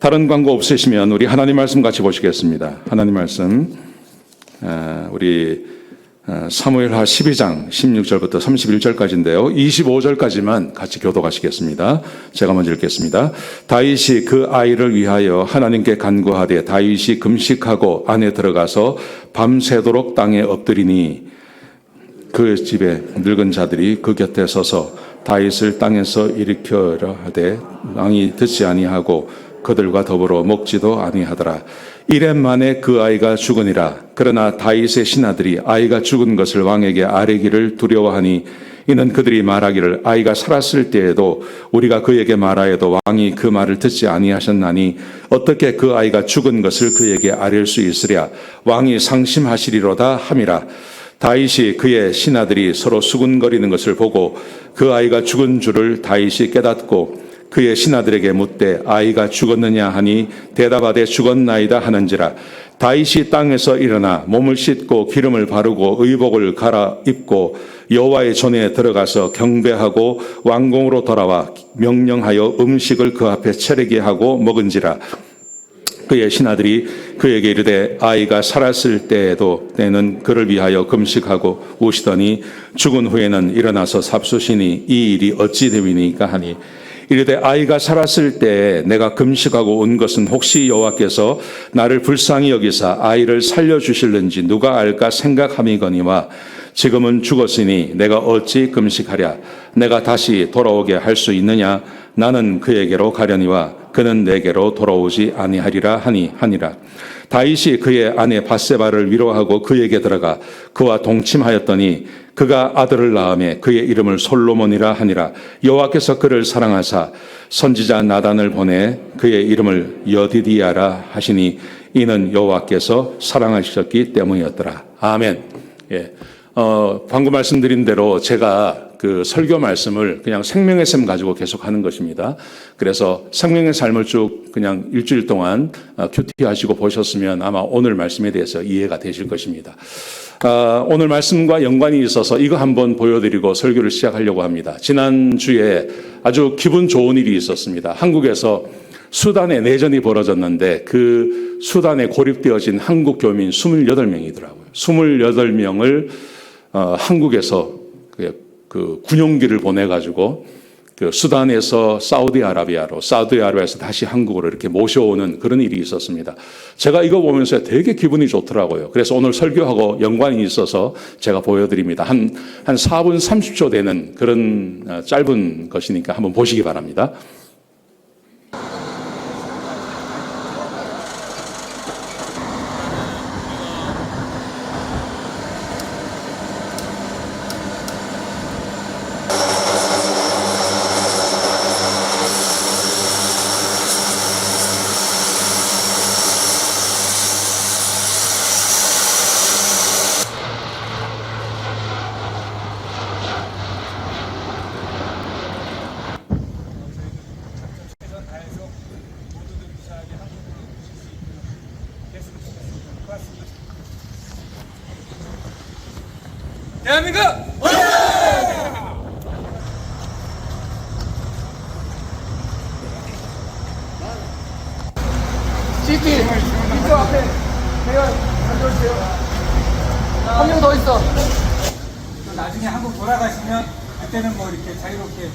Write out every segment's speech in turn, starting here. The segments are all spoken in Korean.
다른 광고 없으시면 우리 하나님 말씀 같이 보시겠습니다. 하나님 말씀 우리 사무엘하 12장 16절부터 31절까지인데요. 25절까지만 같이 교독하시겠습니다. 제가 먼저 읽겠습니다. 다윗이 그 아이를 위하여 하나님께 간구하되 다윗이 금식하고 안에 들어가서 밤새도록 땅에 엎드리니 그 집에 늙은 자들이 그 곁에 서서 다윗을 땅에서 일으켜라 하되 왕이 듣지 아니하고 그들과 더불어 먹지도 아니하더라. 이렙 만에 그 아이가 죽으니라. 그러나 다윗의 신하들이 아이가 죽은 것을 왕에게 아뢰기를 두려워하니 이는 그들이 말하기를 아이가 살았을 때에도 우리가 그에게 말하여도 왕이 그 말을 듣지 아니하셨나니 어떻게 그 아이가 죽은 것을 그에게 아뢰을 수 있으랴. 왕이 상심하시리로다 함이라. 다윗이 그의 신하들이 서로 수군거리는 것을 보고 그 아이가 죽은 줄을 다윗이 깨닫고 그의 신하들에게 묻되 아이가 죽었느냐 하니 대답하되 죽었나이다 하는지라. 다윗이 땅에서 일어나 몸을 씻고 기름을 바르고 의복을 갈아입고 여호와의 전에 들어가서 경배하고 왕궁으로 돌아와 명령하여 음식을 그 앞에 차리게 하고 먹은지라. 그의 신하들이 그에게 이르되 아이가 살았을 때는 그를 위하여 금식하고 우시더니 죽은 후에는 일어나서 삽수시니 이 일이 어찌 되니까 하니 이르되 아이가 살았을 때 내가 금식하고 온 것은 혹시 여호와께서 나를 불쌍히 여기사 아이를 살려주실는지 누가 알까 생각함이거니와 지금은 죽었으니 내가 어찌 금식하랴. 내가 다시 돌아오게 할 수 있느냐. 나는 그에게로 가려니와 그는 내게로 돌아오지 아니하리라 하니라. 다윗이 그의 아내 밧세바를 위로하고 그에게 들어가 그와 동침하였더니 그가 아들을 낳으매 그의 이름을 솔로몬이라 하니라. 여호와께서 그를 사랑하사 선지자 나단을 보내 그의 이름을 여디디아라 하시니 이는 여호와께서 사랑하셨기 때문이었더라. 아멘. 예. 방금 말씀드린 대로 제가 그 설교 말씀을 그냥 생명의 샘 가지고 계속 하는 것입니다. 그래서 생명의 삶을 쭉 그냥 일주일 동안 큐티하시고 보셨으면 아마 오늘 말씀에 대해서 이해가 되실 것입니다. 오늘 말씀과 연관이 있어서 이거 한번 보여드리고 설교를 시작하려고 합니다. 지난주에 아주 기분 좋은 일이 있었습니다. 한국에서 수단에 내전이 벌어졌는데 그 수단에 고립되어진 한국 교민 28명이더라고요. 28명을 한국에서 그 군용기를 보내가지고 그 수단에서 사우디아라비아에서 다시 한국으로 이렇게 모셔오는 그런 일이 있었습니다. 제가 이거 보면서 되게 기분이 좋더라고요. 그래서 오늘 설교하고 연관이 있어서 제가 보여드립니다. 한 4분 30초 되는 그런 짧은 것이니까 한번 보시기 바랍니다. 대한민국! CT 이쪽 앞에 대원 앉아주세요. 한 명 더 있어. 나중에 한국 돌아가시면 그때는 뭐 이렇게 자유롭게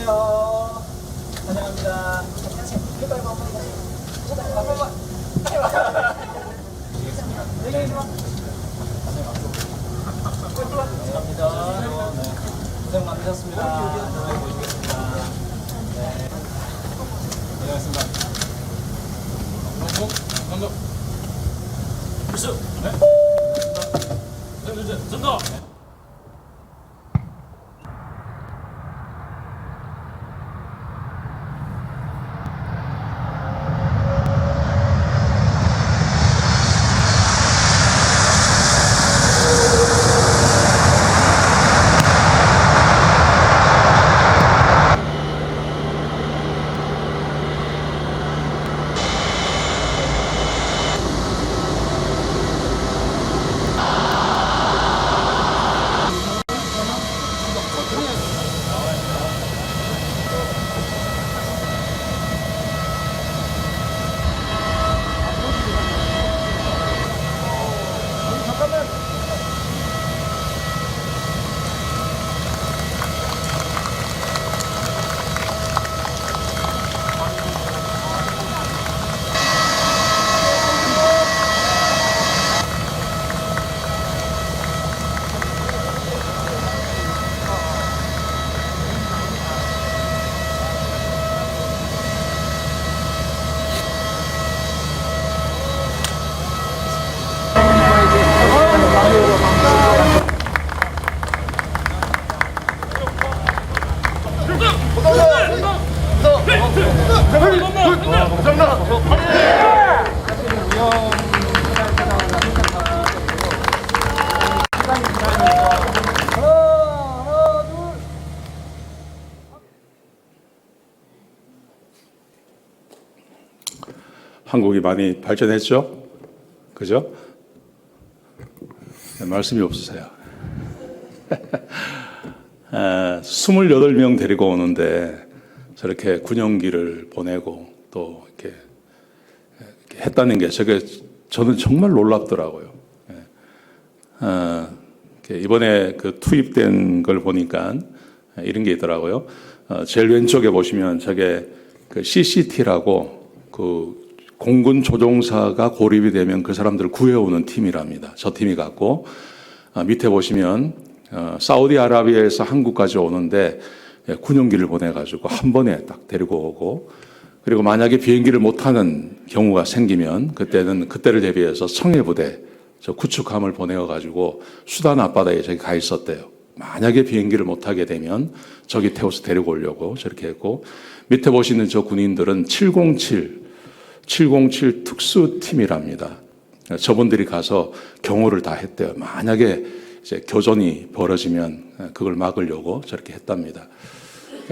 안녕하세요. 환영합니다. 안녕하세요. 이빨 한번 감사합니다. 고생 많으셨습니다. 안녕히 보시겠습니다. 네. 고생하셨습니다. 감독. 필수. 네. 네, 전도. 한국이 많이 발전했죠? 그죠? 네, 말씀이 없으세요. 28명 데리고 오는데 저렇게 군용기를 보내고 또 이렇게 했다는 게 저는 정말 놀랍더라고요. 이번에 그 투입된 걸 보니까 이런 게 있더라고요. 제일 왼쪽에 보시면 저게 그 CCT라고 그 공군 조종사가 고립이 되면 그 사람들을 구해오는 팀이랍니다. 저 팀이 갖고 밑에 보시면 사우디아라비아에서 한국까지 오는데 군용기를 보내가지고 한 번에 딱 데리고 오고, 그리고 만약에 비행기를 못 타는 경우가 생기면 그때를 대비해서 청해부대 저 구축함을 보내가지고 수단 앞바다에 저기 가 있었대요. 만약에 비행기를 못 타게 되면 저기 태워서 데리고 오려고 저렇게 했고, 밑에 보시는 저 군인들은 707 특수팀이랍니다. 저분들이 가서 경호를 다 했대요. 만약에 이제 교전이 벌어지면 그걸 막으려고 저렇게 했답니다.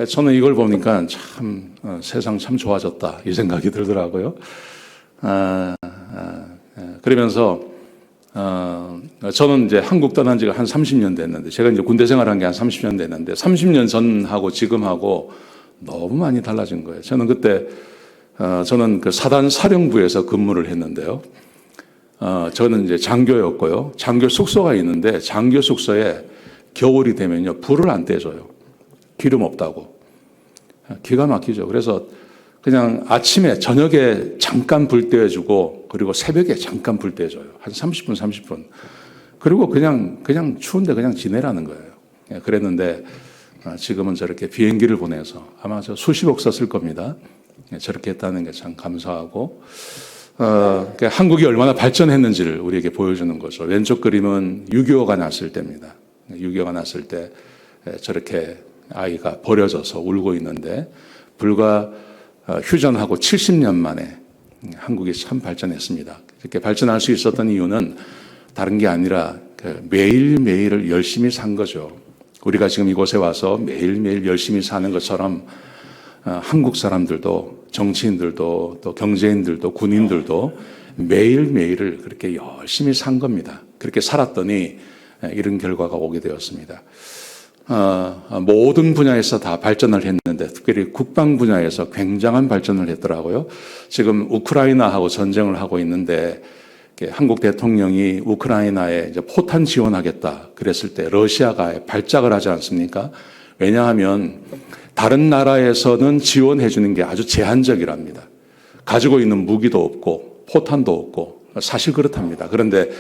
저는 이걸 보니까 참 세상 참 좋아졌다 이 생각이 들더라고요. 그러면서 저는 이제 한국 떠난 지가 한 30년 됐는데, 제가 이제 군대 생활한 게 한 30년 됐는데 30년 전하고 지금하고 너무 많이 달라진 거예요. 저는 그때 저는 그 사단 사령부에서 근무를 했는데요. 저는 이제 장교였고요. 장교 숙소가 있는데 장교 숙소에 겨울이 되면요 불을 안 떼줘요. 기름 없다고. 기가 막히죠. 그래서 그냥 아침에 저녁에 잠깐 불 떼어주고, 그리고 새벽에 잠깐 불 떼줘요. 한 30분. 그리고 그냥 추운데 그냥 지내라는 거예요. 그랬는데 지금은 저렇게 비행기를 보내서 아마 저 수십억 썼을 겁니다. 저렇게 했다는 게 참 감사하고, 한국이 얼마나 발전했는지를 우리에게 보여주는 거죠. 왼쪽 그림은 6.25가 났을 때입니다. 6.25가 났을 때 저렇게 아이가 버려져서 울고 있는데, 불과 휴전하고 70년 만에 한국이 참 발전했습니다. 이렇게 발전할 수 있었던 이유는 다른 게 아니라 매일매일을 열심히 산 거죠. 우리가 지금 이곳에 와서 매일매일 열심히 사는 것처럼 한국 사람들도, 정치인들도, 또 경제인들도, 군인들도 매일매일을 그렇게 열심히 산 겁니다. 그렇게 살았더니 이런 결과가 오게 되었습니다. 모든 분야에서 다 발전을 했는데 특별히 국방 분야에서 굉장한 발전을 했더라고요. 지금 우크라이나하고 전쟁을 하고 있는데 한국 대통령이 우크라이나에 이제 포탄 지원하겠다 그랬을 때 러시아가 발작을 하지 않습니까? 왜냐하면 다른 나라에서는 지원해 주는 게 아주 제한적이랍니다. 가지고 있는 무기도 없고 포탄도 없고 사실 그렇답니다. 그런데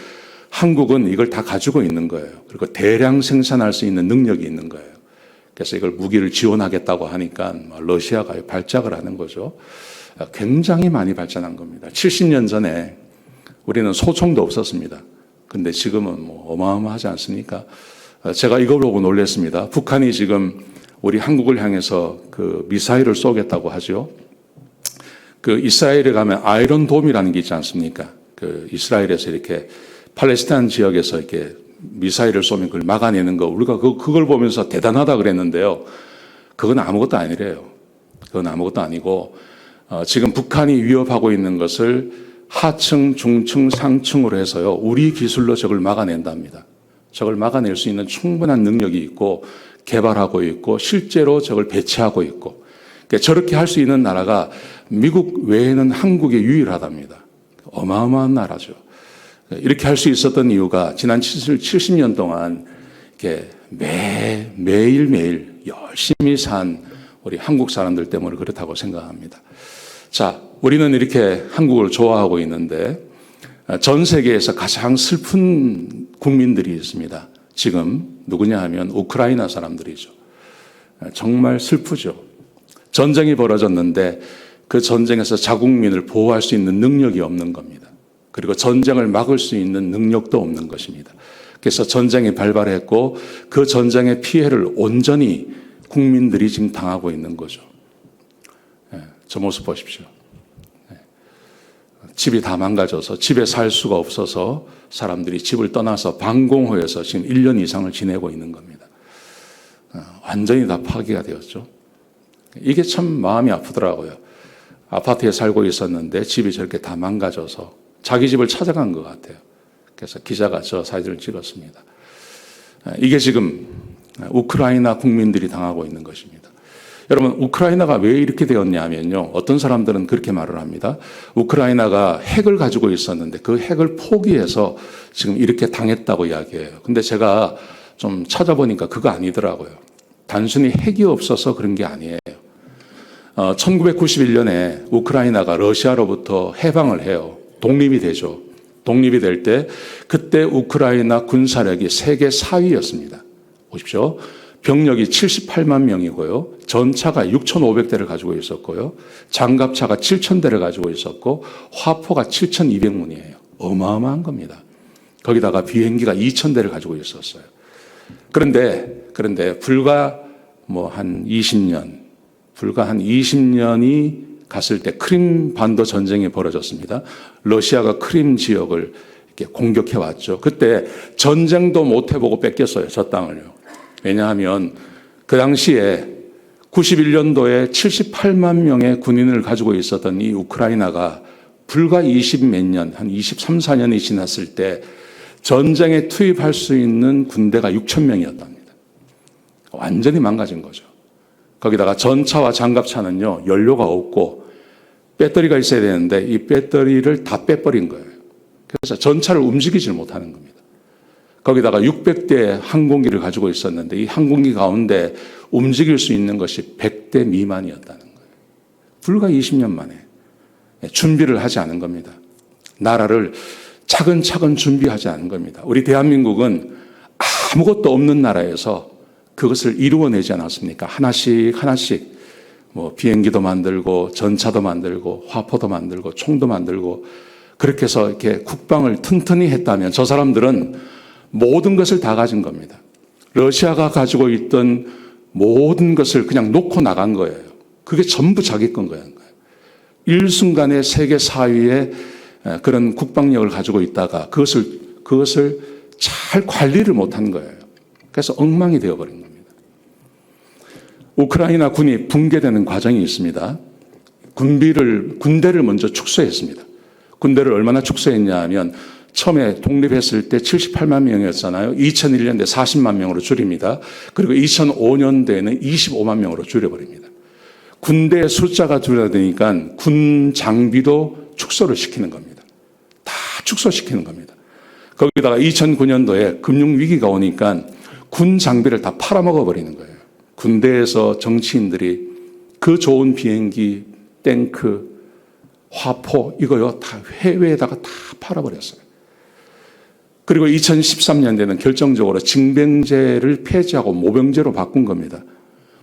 한국은 이걸 다 가지고 있는 거예요. 그리고 대량 생산할 수 있는 능력이 있는 거예요. 그래서 이걸 무기를 지원하겠다고 하니까 러시아가 발작을 하는 거죠. 굉장히 많이 발전한 겁니다. 70년 전에 우리는 소총도 없었습니다. 근데 지금은 뭐 어마어마하지 않습니까? 제가 이걸 보고 놀랐습니다. 북한이 지금 우리 한국을 향해서 그 미사일을 쏘겠다고 하죠. 그 이스라엘에 가면 아이론돔이라는 게 있지 않습니까? 그 이스라엘에서 이렇게 팔레스타인 지역에서 이렇게 미사일을 쏘면 그걸 막아내는 거, 우리가 그걸 보면서 대단하다 그랬는데요. 그건 아무것도 아니래요. 그건 아무것도 아니고, 지금 북한이 위협하고 있는 것을 하층, 중층, 상층으로 해서요, 우리 기술로 저걸 막아낸답니다. 저걸 막아낼 수 있는 충분한 능력이 있고, 개발하고 있고, 실제로 저걸 배치하고 있고, 그러니까 저렇게 할 수 있는 나라가 미국 외에는 한국에 유일하답니다. 어마어마한 나라죠. 이렇게 할 수 있었던 이유가 지난 70년 동안 이렇게 매일매일 열심히 산 우리 한국 사람들 때문에 그렇다고 생각합니다. 자, 우리는 이렇게 한국을 좋아하고 있는데 전 세계에서 가장 슬픈 국민들이 있습니다. 지금 누구냐 하면 우크라이나 사람들이죠. 정말 슬프죠. 전쟁이 벌어졌는데 그 전쟁에서 자국민을 보호할 수 있는 능력이 없는 겁니다. 그리고 전쟁을 막을 수 있는 능력도 없는 것입니다. 그래서 전쟁이 발발했고 그 전쟁의 피해를 온전히 국민들이 지금 당하고 있는 거죠. 저 모습 보십시오. 집이 다 망가져서 집에 살 수가 없어서 사람들이 집을 떠나서 방공호에서 지금 1년 이상을 지내고 있는 겁니다. 완전히 다 파괴가 되었죠. 이게 참 마음이 아프더라고요. 아파트에 살고 있었는데 집이 저렇게 다 망가져서 자기 집을 찾아간 것 같아요. 그래서 기자가 저 사진을 찍었습니다. 이게 지금 우크라이나 국민들이 당하고 있는 것입니다. 여러분, 우크라이나가 왜 이렇게 되었냐면요. 어떤 사람들은 그렇게 말을 합니다. 우크라이나가 핵을 가지고 있었는데 그 핵을 포기해서 지금 이렇게 당했다고 이야기해요. 근데 제가 좀 찾아보니까 그거 아니더라고요. 단순히 핵이 없어서 그런 게 아니에요. 1991년에 우크라이나가 러시아로부터 해방을 해요. 독립이 되죠. 독립이 될 때 그때 우크라이나 군사력이 세계 4위였습니다. 보십시오. 병력이 78만 명이고요. 전차가 6,500대를 가지고 있었고요. 장갑차가 7,000대를 가지고 있었고 화포가 7,200문이에요. 어마어마한 겁니다. 거기다가 비행기가 2,000대를 가지고 있었어요. 그런데 불과 한 20년이 갔을 때 크림 반도 전쟁이 벌어졌습니다. 러시아가 크림 지역을 이렇게 공격해 왔죠. 그때 전쟁도 못 해보고 뺏겼어요. 저 땅을요. 왜냐하면 그 당시에 91년도에 78만 명의 군인을 가지고 있었던 이 우크라이나가 불과 20 몇 년, 한 23, 4년이 지났을 때 전쟁에 투입할 수 있는 군대가 6천 명이었답니다. 완전히 망가진 거죠. 거기다가 전차와 장갑차는요, 연료가 없고 배터리가 있어야 되는데 이 배터리를 다 빼버린 거예요. 그래서 전차를 움직이질 못하는 겁니다. 거기다가 600대 항공기를 가지고 있었는데 이 항공기 가운데 움직일 수 있는 것이 100대 미만이었다는 거예요. 불과 20년 만에 준비를 하지 않은 겁니다. 나라를 차근차근 준비하지 않은 겁니다. 우리 대한민국은 아무것도 없는 나라에서 그것을 이루어내지 않았습니까? 하나씩 비행기도 만들고 전차도 만들고 화포도 만들고 총도 만들고 그렇게 해서 이렇게 국방을 튼튼히 했다면 저 사람들은 모든 것을 다 가진 겁니다. 러시아가 가지고 있던 모든 것을 그냥 놓고 나간 거예요. 그게 전부 자기 건 거예요. 일순간에 세계 4위의 그런 국방력을 가지고 있다가 그것을 잘 관리를 못한 거예요. 그래서 엉망이 되어버린 겁니다. 우크라이나 군이 붕괴되는 과정이 있습니다. 군대를 먼저 축소했습니다. 군대를 얼마나 축소했냐 하면 처음에 독립했을 때 78만 명이었잖아요. 2001년대 40만 명으로 줄입니다. 그리고 2005년대에는 25만 명으로 줄여버립니다. 군대의 숫자가 줄어드니까 군 장비도 축소를 시키는 겁니다. 다 축소시키는 겁니다. 거기다가 2009년도에 금융위기가 오니까 군 장비를 다 팔아먹어 버리는 거예요. 군대에서 정치인들이 그 좋은 비행기, 탱크, 화포 이거요 다 해외에다가 다 팔아버렸어요. 그리고 2013년대는 결정적으로 징병제를 폐지하고 모병제로 바꾼 겁니다.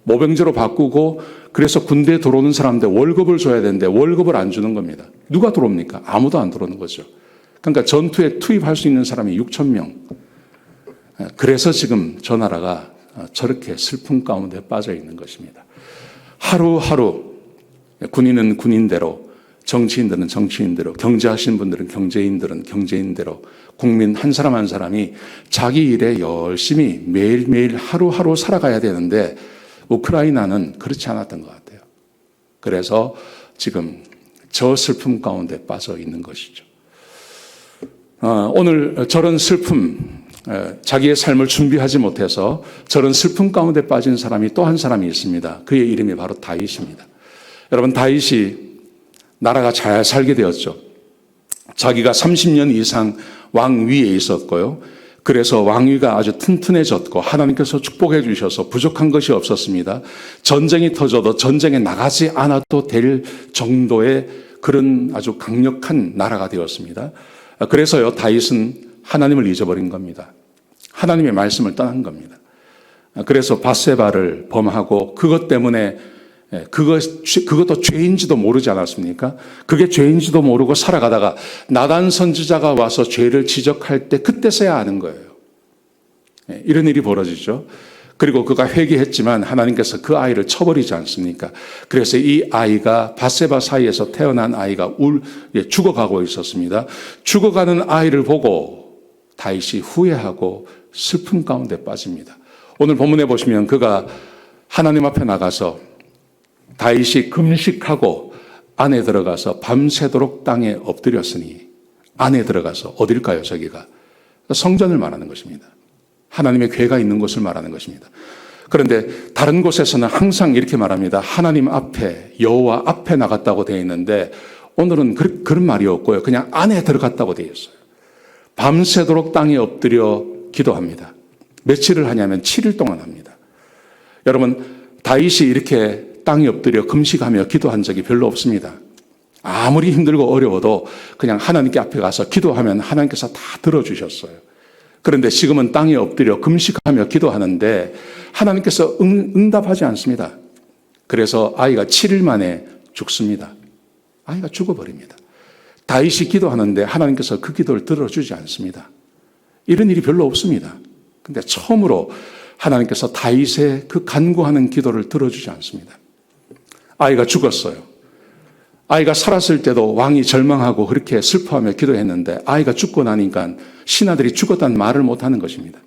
모병제로 바꾸고 그래서 군대에 들어오는 사람들 월급을 줘야 되는데 월급을 안 주는 겁니다. 누가 들어옵니까? 아무도 안 들어오는 거죠. 그러니까 전투에 투입할 수 있는 사람이 6천 명. 그래서 지금 저 나라가 저렇게 슬픔 가운데 빠져 있는 것입니다. 하루하루 군인은 군인대로, 정치인들은 정치인대로, 경제하시는 분들은 경제인들은 경제인대로 국민 한 사람 한 사람이 자기 일에 열심히 매일매일 하루하루 살아가야 되는데 우크라이나는 그렇지 않았던 것 같아요. 그래서 지금 저 슬픔 가운데 빠져 있는 것이죠. 오늘 저런 슬픔, 자기의 삶을 준비하지 못해서 저런 슬픔 가운데 빠진 사람이 또 한 사람이 있습니다. 그의 이름이 바로 다윗입니다. 여러분, 다윗이 나라가 잘 살게 되었죠. 자기가 30년 이상 왕위에 있었고요. 그래서 왕위가 아주 튼튼해졌고 하나님께서 축복해 주셔서 부족한 것이 없었습니다. 전쟁이 터져도 전쟁에 나가지 않아도 될 정도의 그런 아주 강력한 나라가 되었습니다. 그래서요, 다윗은 하나님을 잊어버린 겁니다. 하나님의 말씀을 떠난 겁니다. 그래서 밧세바를 범하고 그것 때문에 그것도 죄인지도 모르지 않았습니까? 그게 죄인지도 모르고 살아가다가 나단 선지자가 와서 죄를 지적할 때 그때서야 아는 거예요. 이런 일이 벌어지죠. 그리고 그가 회개했지만 하나님께서 그 아이를 쳐버리지 않습니까? 그래서 이 아이가 밧세바 사이에서 태어난 아이가 죽어가고 있었습니다. 죽어가는 아이를 보고 다윗이 후회하고 슬픔 가운데 빠집니다. 오늘 본문에 보시면 그가 하나님 앞에 나가서 다윗이 금식하고 안에 들어가서 밤새도록 땅에 엎드렸으니, 안에 들어가서 어딜까요? 저기가 성전을 말하는 것입니다. 하나님의 괴가 있는 곳을 말하는 것입니다. 그런데 다른 곳에서는 항상 이렇게 말합니다. 하나님 앞에, 여호와 앞에 나갔다고 되어 있는데 오늘은 그런 말이 없고요. 그냥 안에 들어갔다고 되어 있어요. 밤새도록 땅에 엎드려 기도합니다. 며칠을 하냐면 7일 동안 합니다. 여러분, 다윗이 이렇게 땅에 엎드려 금식하며 기도한 적이 별로 없습니다. 아무리 힘들고 어려워도 그냥 하나님께 앞에 가서 기도하면 하나님께서 다 들어주셨어요. 그런데 지금은 땅에 엎드려 금식하며 기도하는데 하나님께서 응답하지 않습니다. 그래서 아이가 7일 만에 죽습니다. 아이가 죽어버립니다. 다윗이 기도하는데 하나님께서 그 기도를 들어주지 않습니다. 이런 일이 별로 없습니다. 근데 처음으로 하나님께서 다윗의 그 간구하는 기도를 들어주지 않습니다. 아이가 죽었어요. 아이가 살았을 때도 왕이 절망하고 그렇게 슬퍼하며 기도했는데 아이가 죽고 나니까 신하들이 죽었다는 말을 못하는 것입니다.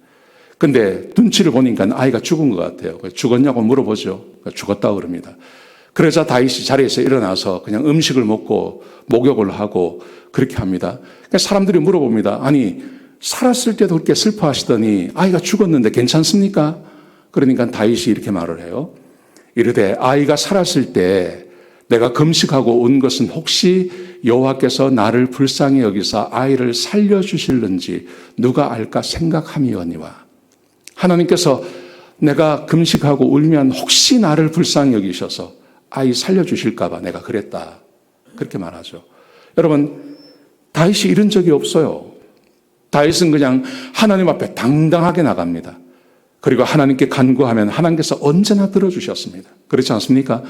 근데 눈치를 보니까 아이가 죽은 것 같아요. 죽었냐고 물어보죠. 죽었다고 그럽니다. 그러자 다윗이 자리에서 일어나서 그냥 음식을 먹고 목욕을 하고 그렇게 합니다. 그러니까 사람들이 물어봅니다. 아니, 살았을 때도 그렇게 슬퍼하시더니 아이가 죽었는데 괜찮습니까? 그러니까 다윗이 이렇게 말을 해요. 이르되 아이가 살았을 때 내가 금식하고 온 것은 혹시 여호와께서 나를 불쌍히 여기사 아이를 살려주실는지 누가 알까 생각함이오니와. 하나님께서 내가 금식하고 울면 혹시 나를 불쌍히 여기셔서 아이 살려주실까 봐 내가 그랬다. 그렇게 말하죠. 여러분, 다윗이 이런 적이 없어요. 다윗은 그냥 하나님 앞에 당당하게 나갑니다. 그리고 하나님께 간구하면 하나님께서 언제나 들어주셨습니다. 그렇지 않습니까?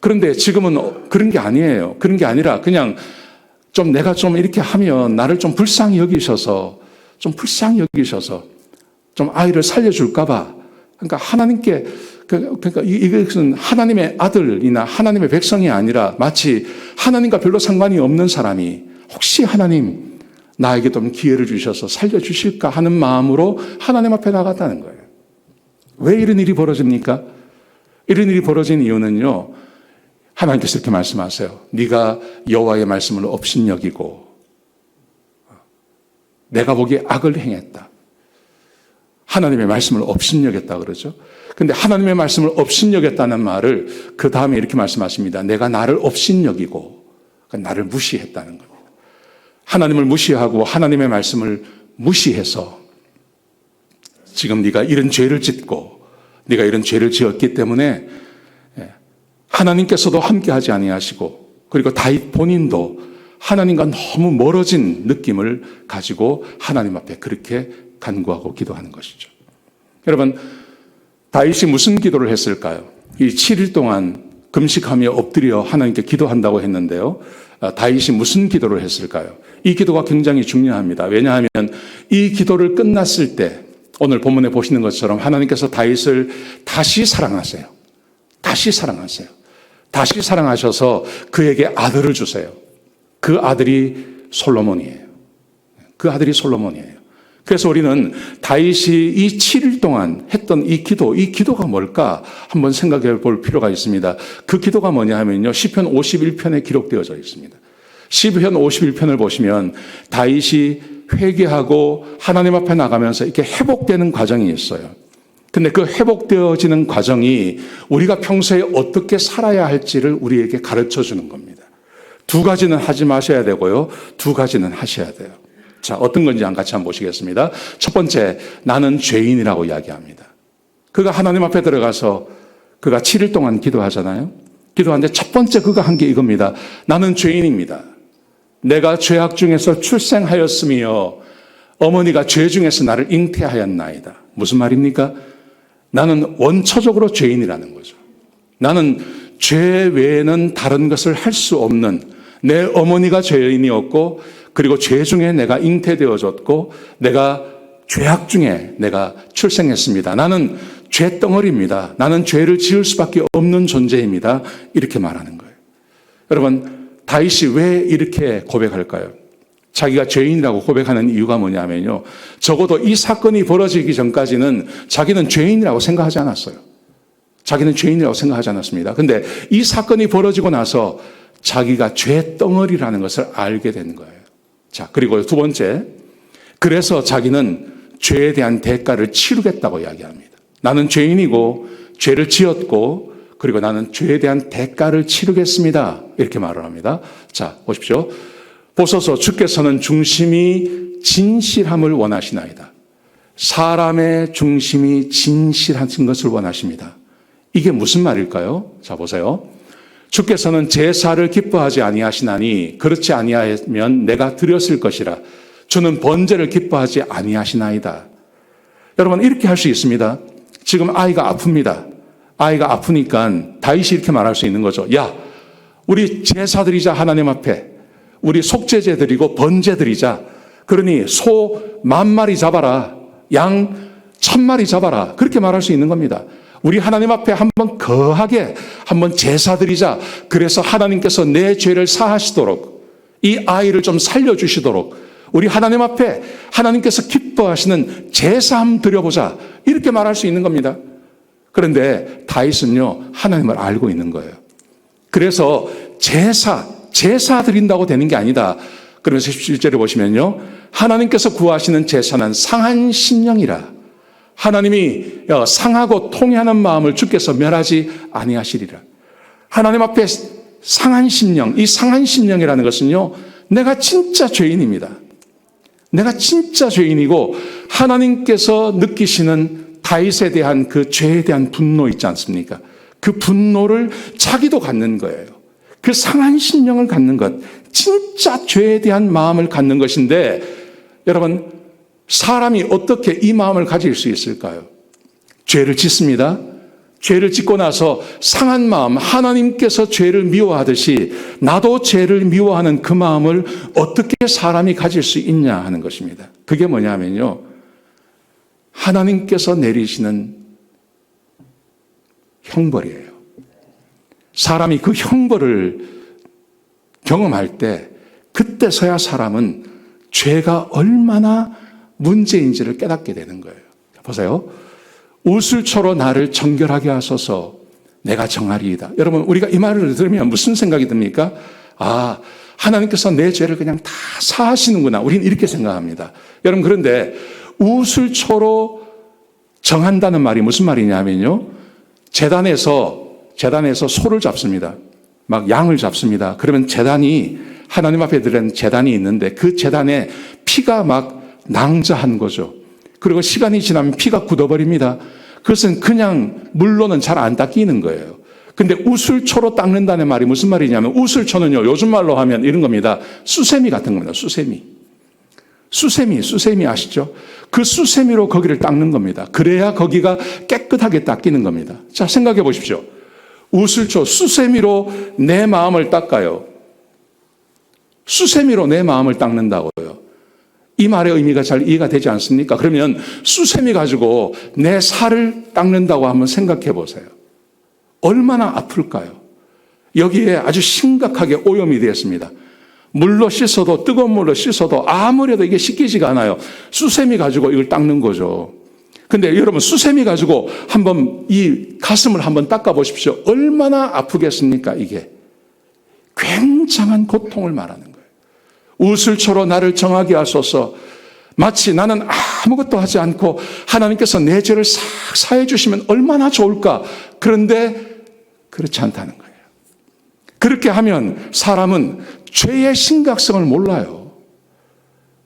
그런데 지금은 그런 게 아니에요. 그런 게 아니라 그냥 내가 이렇게 하면 나를 좀 불쌍히 여기셔서 좀 아이를 살려줄까 봐. 그러니까 하나님께, 그러니까 이것은 하나님의 아들이나 하나님의 백성이 아니라 마치 하나님과 별로 상관이 없는 사람이 혹시 하나님 나에게 좀 기회를 주셔서 살려주실까 하는 마음으로 하나님 앞에 나갔다는 거예요. 왜 이런 일이 벌어집니까? 이런 일이 벌어진 이유는요, 하나님께서 이렇게 말씀하세요. 네가 여호와의 말씀을 업신여기고 내가 보기에 악을 행했다. 하나님의 말씀을 업신여겼다 그러죠. 근데 하나님의 말씀을 업신여겼다는 말을 그 다음에 이렇게 말씀하십니다. 내가 나를 업신여기고, 그러니까 나를 무시했다는 겁니다. 하나님을 무시하고 하나님의 말씀을 무시해서 지금 네가 이런 죄를 짓고 네가 이런 죄를 지었기 때문에 하나님께서도 함께하지 아니하시고, 그리고 다윗 본인도 하나님과 너무 멀어진 느낌을 가지고 하나님 앞에 그렇게 간구하고 기도하는 것이죠. 여러분, 다윗이 무슨 기도를 했을까요? 이 7일 동안 금식하며 엎드려 하나님께 기도한다고 했는데요. 다윗이 무슨 기도를 했을까요? 이 기도가 굉장히 중요합니다. 왜냐하면 이 기도를 끝났을 때 오늘 본문에 보시는 것처럼 하나님께서 다윗을 다시 사랑하세요. 다시 사랑하세요. 다시 사랑하셔서 그에게 아들을 주세요. 그 아들이 솔로몬이에요. 그 아들이 솔로몬이에요. 그래서 우리는 다윗이 이 7일 동안 했던 이 기도가 뭘까 한번 생각해 볼 필요가 있습니다. 그 기도가 뭐냐 하면요, 시편 51편에 기록되어져 있습니다. 시편 51편을 보시면 다윗이 회개하고 하나님 앞에 나가면서 이렇게 회복되는 과정이 있어요. 근데 그 회복되어지는 과정이 우리가 평소에 어떻게 살아야 할지를 우리에게 가르쳐 주는 겁니다. 두 가지는 하지 마셔야 되고요, 두 가지는 하셔야 돼요. 자, 어떤 건지 같이 한번 보시겠습니다. 첫 번째, 나는 죄인이라고 이야기합니다. 그가 하나님 앞에 들어가서 그가 7일 동안 기도하잖아요. 기도하는데 첫 번째 그가 한 게 이겁니다. 나는 죄인입니다. 내가 죄악 중에서 출생하였으며 어머니가 죄 중에서 나를 잉태하였나이다. 무슨 말입니까? 나는 원초적으로 죄인이라는 거죠. 나는 죄 외에는 다른 것을 할 수 없는, 내 어머니가 죄인이었고, 그리고 죄 중에 내가 잉태되어졌고, 내가 죄악 중에 내가 출생했습니다. 나는 죄덩어리입니다. 나는 죄를 지을 수밖에 없는 존재입니다. 이렇게 말하는 거예요. 여러분, 다윗이 왜 이렇게 고백할까요? 자기가 죄인이라고 고백하는 이유가 뭐냐면요, 적어도 이 사건이 벌어지기 전까지는 자기는 죄인이라고 생각하지 않았어요. 자기는 죄인이라고 생각하지 않았습니다. 근데 이 사건이 벌어지고 나서 자기가 죄덩어리라는 것을 알게 된 거예요. 자, 그리고 두 번째, 그래서 자기는 죄에 대한 대가를 치르겠다고 이야기합니다. 나는 죄인이고 죄를 지었고, 그리고 나는 죄에 대한 대가를 치르겠습니다. 이렇게 말을 합니다. 자, 보십시오. 보소서, 주께서는 중심이 진실함을 원하시나이다. 사람의 중심이 진실하신 것을 원하십니다. 이게 무슨 말일까요? 자, 보세요. 주께서는 제사를 기뻐하지 아니하시나니 그렇지 아니하면 내가 드렸을 것이라. 주는 번제를 기뻐하지 아니하시나이다. 여러분, 이렇게 할 수 있습니다. 지금 아이가 아픕니다. 아이가 아프니까 다윗이 이렇게 말할 수 있는 거죠. 야, 우리 제사 드리자. 하나님 앞에 우리 속죄제 드리고 번제 드리자. 그러니 소 10,000마리 잡아라, 양 1,000마리 잡아라. 그렇게 말할 수 있는 겁니다. 우리 하나님 앞에 한번 거하게 한번 제사 드리자. 그래서 하나님께서 내 죄를 사하시도록, 이 아이를 좀 살려주시도록 우리 하나님 앞에 하나님께서 기뻐하시는 제사 한번 드려보자. 이렇게 말할 수 있는 겁니다. 그런데 다윗은요, 하나님을 알고 있는 거예요. 그래서 제사 드린다고 되는 게 아니다. 그러면서 17절에 보시면요, 하나님께서 구하시는 제사는 상한 심령이라. 하나님이 상하고 통회하는 마음을 주께서 멸하지 아니하시리라. 하나님 앞에 상한 심령, 이 상한 심령이라는 것은요, 내가 진짜 죄인입니다. 내가 진짜 죄인이고 하나님께서 느끼시는 다윗에 대한 그 죄에 대한 분노 있지 않습니까? 그 분노를 자기도 갖는 거예요. 그 상한 심령을 갖는 것, 진짜 죄에 대한 마음을 갖는 것인데, 여러분, 사람이 어떻게 이 마음을 가질 수 있을까요? 죄를 짓습니다. 죄를 짓고 나서 상한 마음, 하나님께서 죄를 미워하듯이 나도 죄를 미워하는 그 마음을 어떻게 사람이 가질 수 있냐 하는 것입니다. 그게 뭐냐면요, 하나님께서 내리시는 형벌이에요. 사람이 그 형벌을 경험할 때, 그때서야 사람은 죄가 얼마나 문제인지를 깨닫게 되는 거예요. 보세요. 우슬초로 나를 정결하게 하소서, 내가 정하리이다. 여러분, 우리가 이 말을 들으면 무슨 생각이 듭니까? 아, 하나님께서 내 죄를 그냥 다 사하시는구나. 우리는 이렇게 생각합니다. 여러분, 그런데 우슬초로 정한다는 말이 무슨 말이냐면요, 재단에서 소를 잡습니다. 막 양을 잡습니다. 그러면 재단이, 하나님 앞에 드리는 재단이 있는데 그 재단에 피가 막 낭자한 거죠. 그리고 시간이 지나면 피가 굳어버립니다. 그것은 그냥 물로는 잘 안 닦이는 거예요. 근데 우슬초로 닦는다는 말이 무슨 말이냐면 우슬초는요, 요즘 말로 하면 이런 겁니다. 수세미 같은 겁니다. 수세미 아시죠? 그 수세미로 거기를 닦는 겁니다. 그래야 거기가 깨끗하게 닦이는 겁니다. 자, 생각해 보십시오. 우슬초, 수세미로 내 마음을 닦아요. 수세미로 내 마음을 닦는다고요. 이 말의 의미가 잘 이해가 되지 않습니까? 그러면 수세미 가지고 내 살을 닦는다고 한번 생각해 보세요. 얼마나 아플까요? 여기에 아주 심각하게 오염이 되었습니다. 물로 씻어도, 뜨거운 물로 씻어도 아무래도 이게 씻기지가 않아요. 수세미 가지고 이걸 닦는 거죠. 근데 여러분, 수세미 가지고 한번 이 가슴을 한번 닦아 보십시오. 얼마나 아프겠습니까, 이게? 굉장한 고통을 말하는 거예요. 우슬초로 나를 정하게 하소서. 마치 나는 아무것도 하지 않고 하나님께서 내 죄를 싹 사해 주시면 얼마나 좋을까. 그런데 그렇지 않다는 거예요. 그렇게 하면 사람은 죄의 심각성을 몰라요.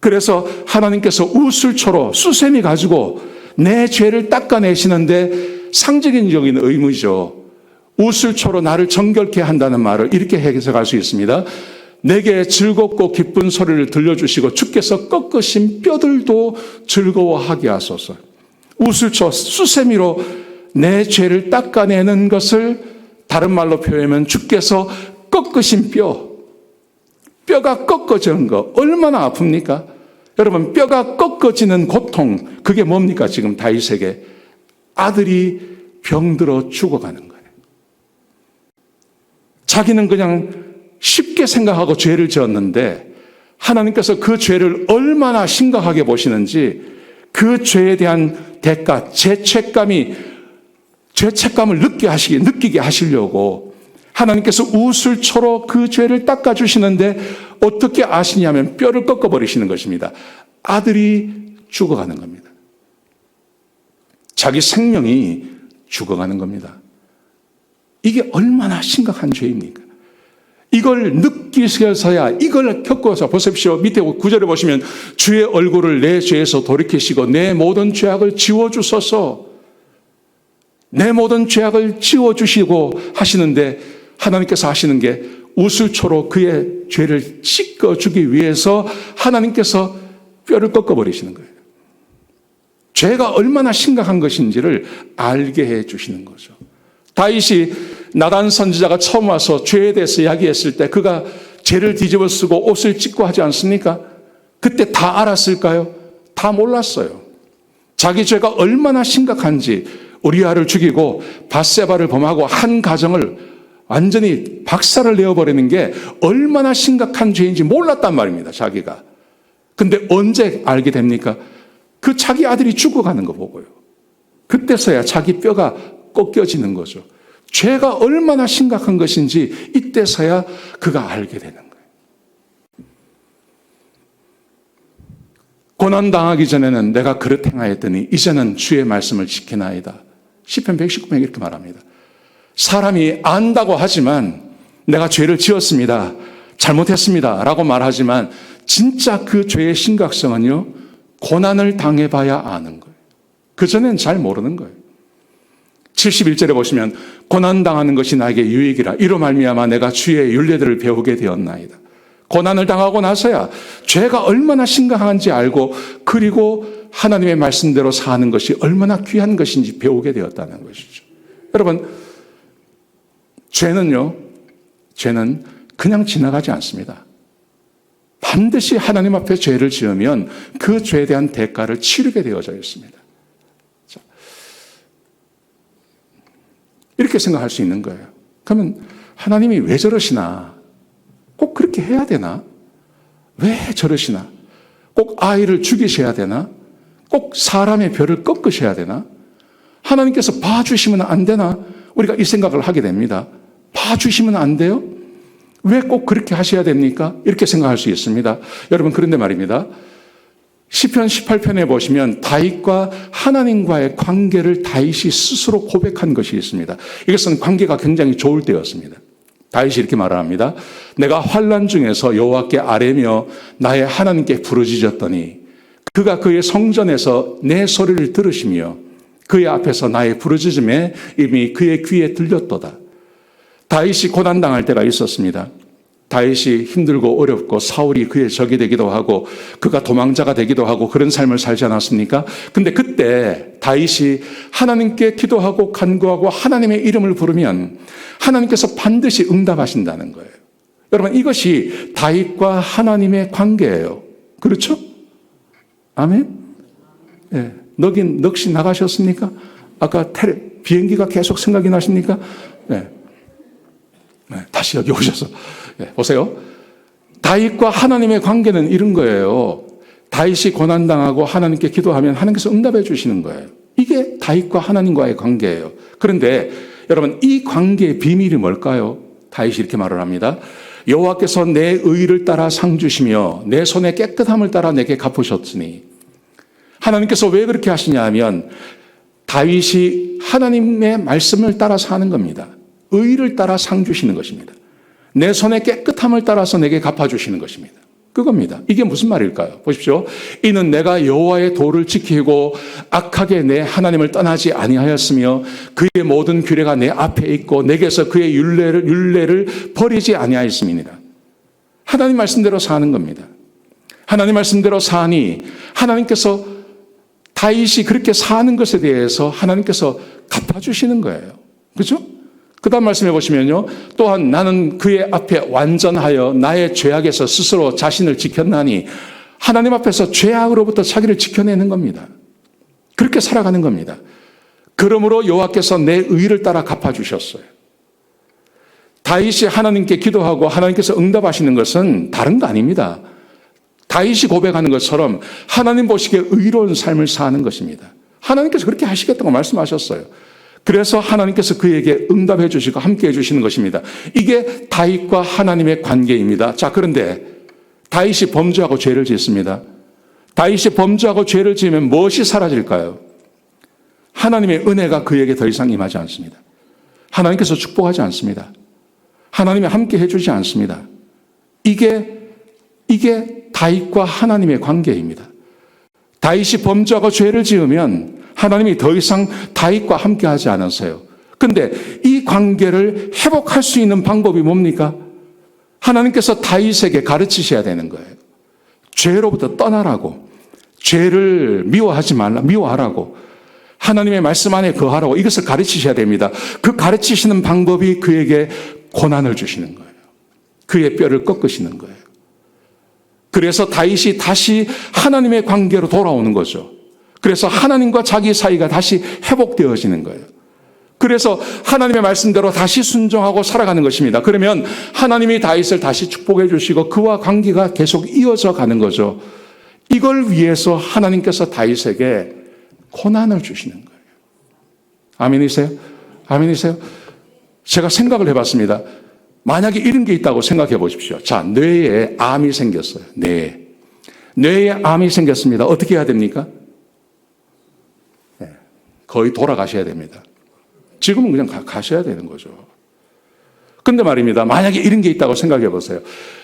그래서 하나님께서 우슬초로 수세미 가지고 내 죄를 닦아내시는데 상징적인 의무죠. 우슬초로 나를 정결케 한다는 말을 이렇게 해석할 수 있습니다. 내게 즐겁고 기쁜 소리를 들려주시고 주께서 꺾으신 뼈들도 즐거워하게 하소서. 우슬초 수세미로 내 죄를 닦아내는 것을 다른 말로 표현하면 주께서 꺾으신 뼈가 꺾어지는 거 얼마나 아픕니까? 여러분, 뼈가 꺾어지는 고통, 그게 뭡니까? 지금 다윗에게 아들이 병들어 죽어가는 거예요. 자기는 그냥 쉽게 생각하고 죄를 지었는데 하나님께서 그 죄를 얼마나 심각하게 보시는지 그 죄에 대한 대가, 죄책감을 느끼게 하시려고 하나님께서 우슬초로 그 죄를 닦아주시는데 어떻게 아시냐면 뼈를 꺾어버리시는 것입니다. 아들이 죽어가는 겁니다. 자기 생명이 죽어가는 겁니다. 이게 얼마나 심각한 죄입니까? 이걸 느끼셔서야, 이걸 겪어서 보십시오. 밑에 구절에 보시면 주의 얼굴을 내 죄에서 돌이키시고 내 모든 죄악을 지워주소서. 내 모든 죄악을 지워주시고 하시는데 하나님께서 하시는 게 우슬초로 그의 죄를 씻어주기 위해서 하나님께서 뼈를 꺾어버리시는 거예요. 죄가 얼마나 심각한 것인지를 알게 해주시는 거죠. 다윗이 나단 선지자가 처음 와서 죄에 대해서 이야기했을 때 그가 죄를 뒤집어 쓰고 옷을 찢고 하지 않습니까? 그때 다 알았을까요? 다 몰랐어요. 자기 죄가 얼마나 심각한지, 우리아를 죽이고 밧세바를 범하고 한 가정을 완전히 박살을 내어버리는 게 얼마나 심각한 죄인지 몰랐단 말입니다, 자기가. 근데 언제 알게 됩니까? 그 자기 아들이 죽어가는 거 보고요. 그때서야 자기 뼈가 꺾여지는 거죠. 죄가 얼마나 심각한 것인지 이때서야 그가 알게 되는 거예요. 고난당하기 전에는 내가 그릇 행하였더니 이제는 주의 말씀을 지키나이다. 시편 119편 이렇게 말합니다. 사람이 안다고 하지만 내가 죄를 지었습니다, 잘못했습니다 라고 말하지만 진짜 그 죄의 심각성은요, 고난을 당해봐야 아는 거예요. 그전엔 잘 모르는 거예요. 71절에 보시면 고난당하는 것이 나에게 유익이라 이로 말미암아 내가 주의 율례들을 배우게 되었나이다. 고난을 당하고 나서야 죄가 얼마나 심각한지 알고 그리고 하나님의 말씀대로 사는 것이 얼마나 귀한 것인지 배우게 되었다는 것이죠. 여러분, 죄는 그냥 지나가지 않습니다. 반드시 하나님 앞에 죄를 지으면 그 죄에 대한 대가를 치르게 되어져 있습니다. 자, 이렇게 생각할 수 있는 거예요. 그러면 하나님이 왜 저러시나? 꼭 그렇게 해야 되나? 왜 저러시나? 꼭 아이를 죽이셔야 되나? 꼭 사람의 뼈를 꺾으셔야 되나? 하나님께서 봐주시면 안 되나? 우리가 이 생각을 하게 됩니다. 봐주시면 안 돼요? 왜 꼭 그렇게 하셔야 됩니까? 이렇게 생각할 수 있습니다. 여러분, 그런데 말입니다. 시편 18편에 보시면 다윗과 하나님과의 관계를 다윗이 스스로 고백한 것이 있습니다. 이것은 관계가 굉장히 좋을 때였습니다. 다윗이 이렇게 말합니다. 내가 환난 중에서 여호와께 아뢰며 나의 하나님께 부르짖었더니 그가 그의 성전에서 내 소리를 들으시며 그의 앞에서 나의 부르짖음에 이미 그의 귀에 들렸도다. 다윗이 고난당할 때가 있었습니다. 다윗이 힘들고 어렵고 사울이 그의 적이 되기도 하고 그가 도망자가 되기도 하고 그런 삶을 살지 않았습니까? 근데 그때 다윗이 하나님께 기도하고 간구하고 하나님의 이름을 부르면 하나님께서 반드시 응답하신다는 거예요. 여러분, 이것이 다윗과 하나님의 관계예요. 그렇죠? 아멘? 예. 넋이 나가셨습니까? 아까 비행기가 계속 생각이 나십니까? 네. 네, 다시 여기 오셔서 보세요. 다윗과 하나님의 관계는 이런 거예요. 다윗이 고난당하고 하나님께 기도하면 하나님께서 응답해 주시는 거예요. 이게 다윗과 하나님과의 관계예요. 그런데 여러분, 이 관계의 비밀이 뭘까요? 다윗이 이렇게 말을 합니다. 여호와께서 내 의를 따라 상 주시며 내 손의 깨끗함을 따라 내게 갚으셨으니. 하나님께서 왜 그렇게 하시냐 하면 다윗이 하나님의 말씀을 따라서 하는 겁니다. 의를 따라 상 주시는 것입니다. 내 손의 깨끗함을 따라서 내게 갚아주시는 것입니다. 그겁니다. 이게 무슨 말일까요? 보십시오. 이는 내가 여호와의 도를 지키고 악하게 내 하나님을 떠나지 아니하였으며 그의 모든 규례가 내 앞에 있고 내게서 그의 율례를 버리지 아니하였음이니라. 하나님 말씀대로 사는 겁니다. 하나님 말씀대로 사니 하나님께서 다윗이 그렇게 사는 것에 대해서 하나님께서 갚아주시는 거예요. 그렇죠? 그 다음 말씀해 보시면요. 또한 나는 그의 앞에 완전하여 나의 죄악에서 스스로 자신을 지켰나니 하나님 앞에서 죄악으로부터 자기를 지켜내는 겁니다. 그렇게 살아가는 겁니다. 그러므로 여호와께서 내 의를 따라 갚아주셨어요. 다윗이 하나님께 기도하고 하나님께서 응답하시는 것은 다른 거 아닙니다. 다윗이 고백하는 것처럼 하나님 보시기에 의로운 삶을 사는 것입니다. 하나님께서 그렇게 하시겠다고 말씀하셨어요. 그래서 하나님께서 그에게 응답해 주시고 함께 해 주시는 것입니다. 이게 다윗과 하나님의 관계입니다. 자, 그런데 다윗이 범죄하고 죄를 짓습니다. 다윗이 범죄하고 죄를 지으면 무엇이 사라질까요? 하나님의 은혜가 그에게 더 이상 임하지 않습니다. 하나님께서 축복하지 않습니다. 하나님이 함께 해 주지 않습니다. 이게 다윗과 하나님의 관계입니다. 다윗이 범죄하고 죄를 지으면 하나님이 더 이상 다윗과 함께 하지 않으세요. 근데 이 관계를 회복할 수 있는 방법이 뭡니까? 하나님께서 다윗에게 가르치셔야 되는 거예요. 죄로부터 떠나라고, 죄를 미워하지 말라, 미워하라고, 하나님의 말씀 안에 거하라고 이것을 가르치셔야 됩니다. 그 가르치시는 방법이 그에게 고난을 주시는 거예요. 그의 뼈를 꺾으시는 거예요. 그래서 다윗이 다시 하나님의 관계로 돌아오는 거죠. 그래서 하나님과 자기 사이가 다시 회복되어지는 거예요. 그래서 하나님의 말씀대로 다시 순종하고 살아가는 것입니다. 그러면 하나님이 다윗을 다시 축복해 주시고 그와 관계가 계속 이어져 가는 거죠. 이걸 위해서 하나님께서 다윗에게 고난을 주시는 거예요. 아멘이세요? 아멘이세요? 제가 생각을 해봤습니다. 만약에 이런 게 있다고 생각해 보십시오. 자, 뇌에 암이 생겼어요. 뇌에 암이 생겼습니다. 어떻게 해야 됩니까? 거의 돌아가셔야 됩니다. 지금은 그냥 가셔야 되는 거죠. 근데 말입니다. 만약에 이런 게 있다고 생각해 보세요.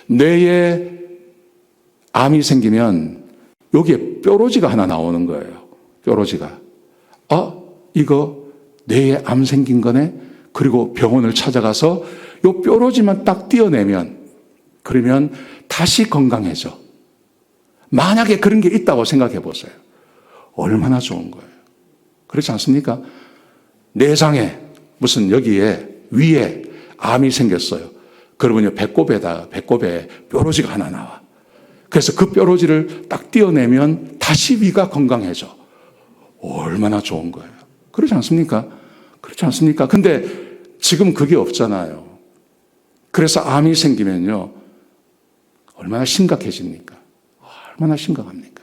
뇌에 암이 생기면 여기에 뾰루지가 하나 나오는 거예요. 뾰루지가. 이거 뇌에 암 생긴 거네? 그리고 병원을 찾아가서 요 뾰루지만 딱 떼어내면 그러면 다시 건강해져. 만약에 그런 게 있다고 생각해 보세요. 얼마나 좋은 거예요. 그렇지 않습니까? 내장에 무슨 여기에 위에 암이 생겼어요. 그러면요 배꼽에 뾰루지가 하나 나와. 그래서 그 뾰루지를 딱 떼어내면 다시 위가 건강해져. 얼마나 좋은 거예요. 그렇지 않습니까? 그렇지 않습니까? 근데 지금 그게 없잖아요. 그래서 암이 생기면요 얼마나 심각해집니까? 얼마나 심각합니까?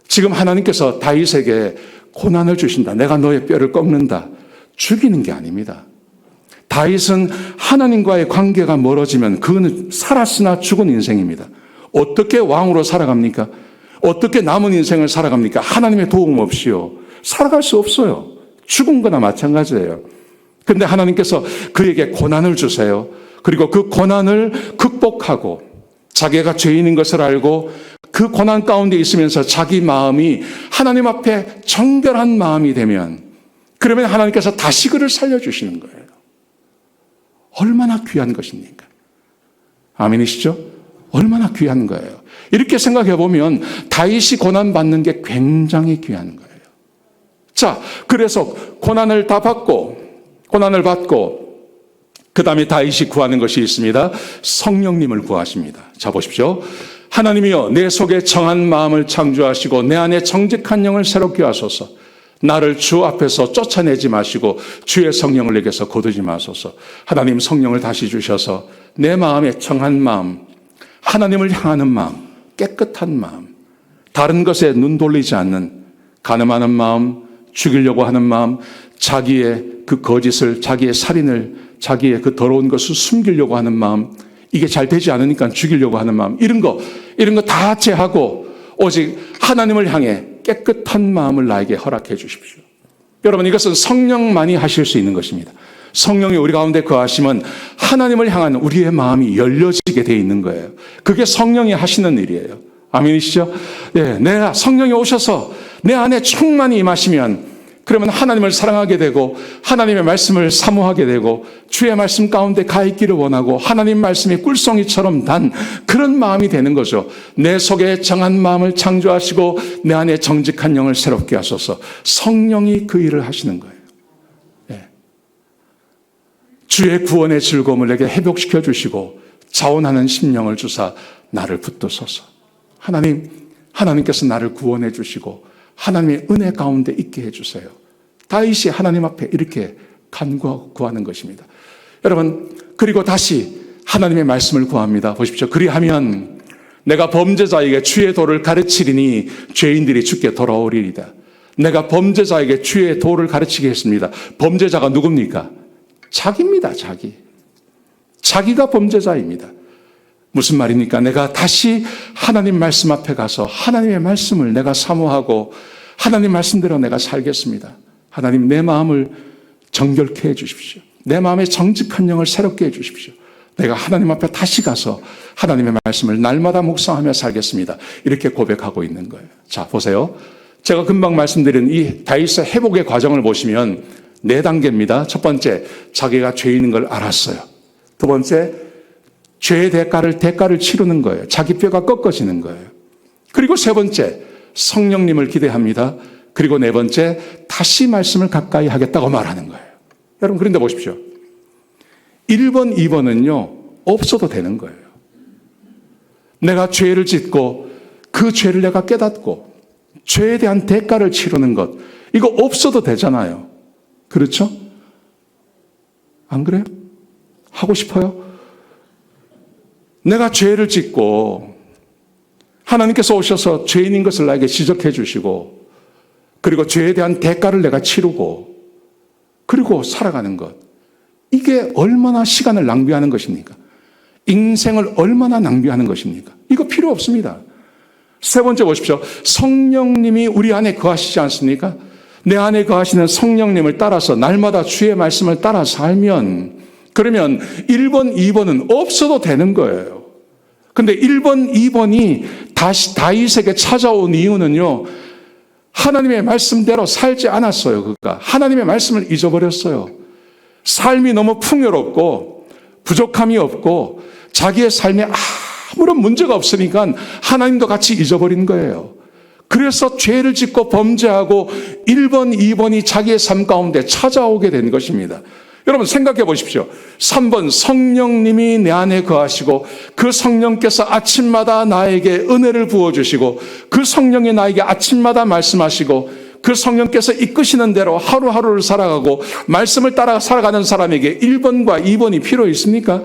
지금 하나님께서 다윗에게 고난을 주신다. 내가 너의 뼈를 꺾는다. 죽이는 게 아닙니다. 다윗은 하나님과의 관계가 멀어지면 그는 살았으나 죽은 인생입니다. 어떻게 왕으로 살아갑니까? 어떻게 남은 인생을 살아갑니까? 하나님의 도움 없이요. 살아갈 수 없어요. 죽은 거나 마찬가지예요. 그런데 하나님께서 그에게 고난을 주세요. 그리고 그 고난을 극복하고 자기가 죄인인 것을 알고 그 고난 가운데 있으면서 자기 마음이 하나님 앞에 정결한 마음이 되면 그러면 하나님께서 다시 그를 살려주시는 거예요. 얼마나 귀한 것입니까? 아멘이시죠? 얼마나 귀한 거예요. 이렇게 생각해 보면 다윗이 고난받는 게 굉장히 귀한 거예요. 자, 그래서 고난을 받고 그 다음에 다윗이 구하는 것이 있습니다. 성령님을 구하십니다. 자, 보십시오. 하나님이여, 내 속에 정한 마음을 창조하시고 내 안에 정직한 영을 새롭게 하소서. 나를 주 앞에서 쫓아내지 마시고 주의 성령을 내게서 거두지 마소서. 하나님 성령을 다시 주셔서 내 마음에 정한 마음, 하나님을 향하는 마음, 깨끗한 마음, 다른 것에 눈 돌리지 않는 간음하는 마음, 죽이려고 하는 마음, 자기의 그 거짓을, 자기의 살인을, 자기의 그 더러운 것을 숨기려고 하는 마음, 이게 잘 되지 않으니까 죽이려고 하는 마음, 이런 거 다 제하고 오직 하나님을 향해 깨끗한 마음을 나에게 허락해 주십시오. 여러분, 이것은 성령만이 하실 수 있는 것입니다. 성령이 우리 가운데 거하시면 하나님을 향한 우리의 마음이 열려지게 돼 있는 거예요. 그게 성령이 하시는 일이에요. 아멘이시죠? 네, 내가 성령이 오셔서 내 안에 충만히 임하시면 그러면 하나님을 사랑하게 되고 하나님의 말씀을 사모하게 되고 주의 말씀 가운데 가 있기를 원하고 하나님 말씀이 꿀송이처럼 단 그런 마음이 되는 거죠. 내 속에 정한 마음을 창조하시고 내 안에 정직한 영을 새롭게 하소서. 성령이 그 일을 하시는 거예요. 네. 주의 구원의 즐거움을 내게 회복시켜 주시고 자원하는 심령을 주사 나를 붙드소서. 하나님께서 나를 구원해 주시고 하나님의 은혜 가운데 있게 해주세요. 다윗이 하나님 앞에 이렇게 간구하고 구하는 것입니다. 여러분, 그리고 다시 하나님의 말씀을 구합니다. 보십시오. 그리하면 내가 범죄자에게 주의 도를 가르치리니 죄인들이 주께 돌아오리이다. 내가 범죄자에게 주의 도를 가르치겠습니다. 범죄자가 누굽니까? 자기입니다. 자기가 범죄자입니다. 무슨 말입니까? 내가 다시 하나님 말씀 앞에 가서 하나님의 말씀을 내가 사모하고 하나님 말씀대로 내가 살겠습니다. 하나님, 내 마음을 정결케 해 주십시오. 내 마음에 정직한 영을 새롭게 해 주십시오. 내가 하나님 앞에 다시 가서 하나님의 말씀을 날마다 묵상하며 살겠습니다. 이렇게 고백하고 있는 거예요. 자, 보세요. 제가 금방 말씀드린 이 다윗의 회복의 과정을 보시면 4단계입니다. 첫 번째, 자기가 죄인인 걸 알았어요. 두 번째, 죄의 대가를 치르는 거예요. 자기 뼈가 꺾어지는 거예요. 그리고 세 번째, 성령님을 기대합니다. 그리고 네 번째, 다시 말씀을 가까이 하겠다고 말하는 거예요. 여러분, 그런데 보십시오. 1번, 2번은요, 없어도 되는 거예요. 내가 죄를 짓고 그 죄를 내가 깨닫고 죄에 대한 대가를 치르는 것, 이거 없어도 되잖아요. 그렇죠? 안 그래요? 하고 싶어요? 내가 죄를 짓고 하나님께서 오셔서 죄인인 것을 나에게 지적해 주시고 그리고 죄에 대한 대가를 내가 치르고 그리고 살아가는 것, 이게 얼마나 시간을 낭비하는 것입니까? 인생을 얼마나 낭비하는 것입니까? 이거 필요 없습니다. 세 번째 보십시오. 성령님이 우리 안에 거하시지 않습니까? 내 안에 거하시는 성령님을 따라서 날마다 주의 말씀을 따라 살면 그러면 1번, 2번은 없어도 되는 거예요. 근데 1번, 2번이 다시 다윗에게 찾아온 이유는요, 하나님의 말씀대로 살지 않았어요. 그가 하나님의 말씀을 잊어버렸어요. 삶이 너무 풍요롭고 부족함이 없고 자기의 삶에 아무런 문제가 없으니까 하나님도 같이 잊어버린 거예요. 그래서 죄를 짓고 범죄하고 1번, 2번이 자기의 삶 가운데 찾아오게 된 것입니다. 여러분 생각해 보십시오. 3번, 성령님이 내 안에 거하시고 그 성령께서 아침마다 나에게 은혜를 부어주시고 그 성령이 나에게 아침마다 말씀하시고 그 성령께서 이끄시는 대로 하루하루를 살아가고 말씀을 따라 살아가는 사람에게 1번과 2번이 필요 있습니까?